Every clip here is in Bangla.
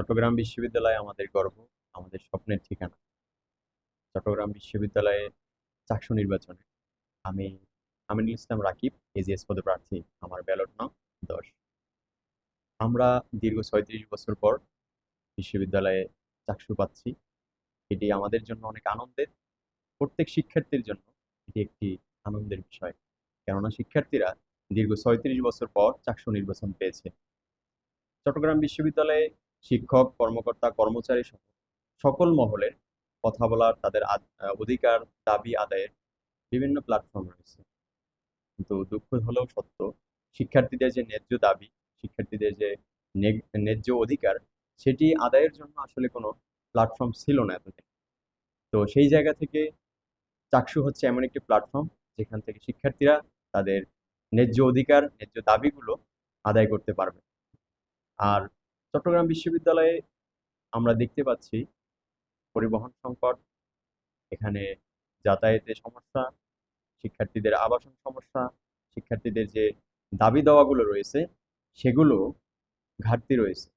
চট্টগ্রাম বিশ্ববিদ্যালয় আমাদের গর্ব, আমাদের স্বপ্নের ঠিকানা। চট্টগ্রাম বিশ্ববিদ্যালয়ে চাকসু নির্বাচনে আমি আমিনুল ইসলাম রাকিব, এজিএস পদপ্রার্থী। আমার ব্যালট নং 10। আমরা দীর্ঘ ৩৬ বছর পর বিশ্ববিদ্যালয়ে চাকসু পাচ্ছি। এটি আমাদের জন্য অনেক আনন্দের। প্রত্যেক শিক্ষার্থীর জন্য এটি একটি আনন্দের বিষয়, কেননা শিক্ষার্থীরা দীর্ঘ ৩৬ বছর পর চাকসু নির্বাচন পেয়েছে। চট্টগ্রাম বিশ্ববিদ্যালয়ে শিক্ষক, কর্মকর্তা, কর্মচারী সহ সকল মহলের কথা বলার, তাদের অধিকার, দাবি আদায়ের বিভিন্ন প্ল্যাটফর্ম রয়েছে। কিন্তু দুঃখ হলেও সত্য, শিক্ষার্থীদের যে ন্যায্য দাবি, শিক্ষার্থীদের যে ন্যায্য অধিকার, সেটি আদায়ের জন্য আসলে কোনো প্ল্যাটফর্ম ছিল না এতদিন। তো সেই জায়গা থেকে চাকসু হচ্ছে এমন একটি প্ল্যাটফর্ম যেখান থেকে শিক্ষার্থীরা তাদের ন্যায্য অধিকার, ন্যায্য দাবিগুলো আদায় করতে পারবে। আর চট্টগ্রাম বিশ্ববিদ্যালয়ে আমরা দেখতে পাচ্ছি পরিবহন সংকট, এখানে যাতায়াতের সমস্যা, শিক্ষার্থীদের আবাসন সমস্যা, শিক্ষার্থীদের যে দাবি দাওয়াগুলো রয়েছে সেগুলো ঘাটতি রয়েছে,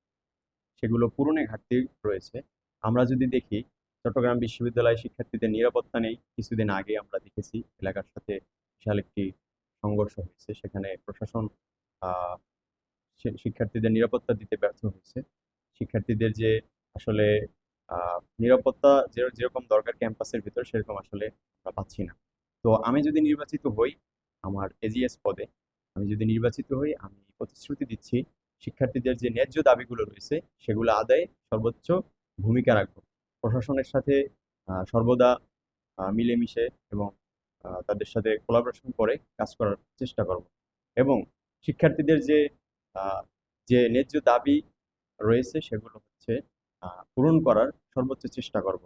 সেগুলো পূরণে ঘাটতি রয়েছে। আমরা যদি দেখি, চট্টগ্রাম বিশ্ববিদ্যালয়ে শিক্ষার্থীদের নিরাপত্তা নেই। কিছুদিন আগে আমরা দেখেছি এলাকার সাথে বিশাল একটি সংঘর্ষ হয়েছে, সেখানে প্রশাসন আহ শিক্ষার্থীদের নিরাপত্তা দিতে ব্যর্থ হয়েছে। শিক্ষার্থীদের যে আসলে নিরাপত্তা যেরকম দরকার ক্যাম্পাসের ভিতর, সেরকম আসলে আমরা পাচ্ছি না। তো আমি যদি নির্বাচিত হই আমার এজিএস পদে, আমি যদি নির্বাচিত হই, আমি প্রতিশ্রুতি দিচ্ছি শিক্ষার্থীদের যে ন্যায্য দাবিগুলো রয়েছে সেগুলো আদায়ে সর্বোচ্চ ভূমিকা রাখবো। প্রশাসনের সাথে সর্বদা মিলেমিশে এবং তাদের সাথে কোলাবোরেশন করে কাজ করার চেষ্টা করব। এবং শিক্ষার্থীদের আহ, যে ন্যায্য দাবি রয়েছে সেগুলো হচ্ছে পূরণ করার সর্বোচ্চ চেষ্টা করব।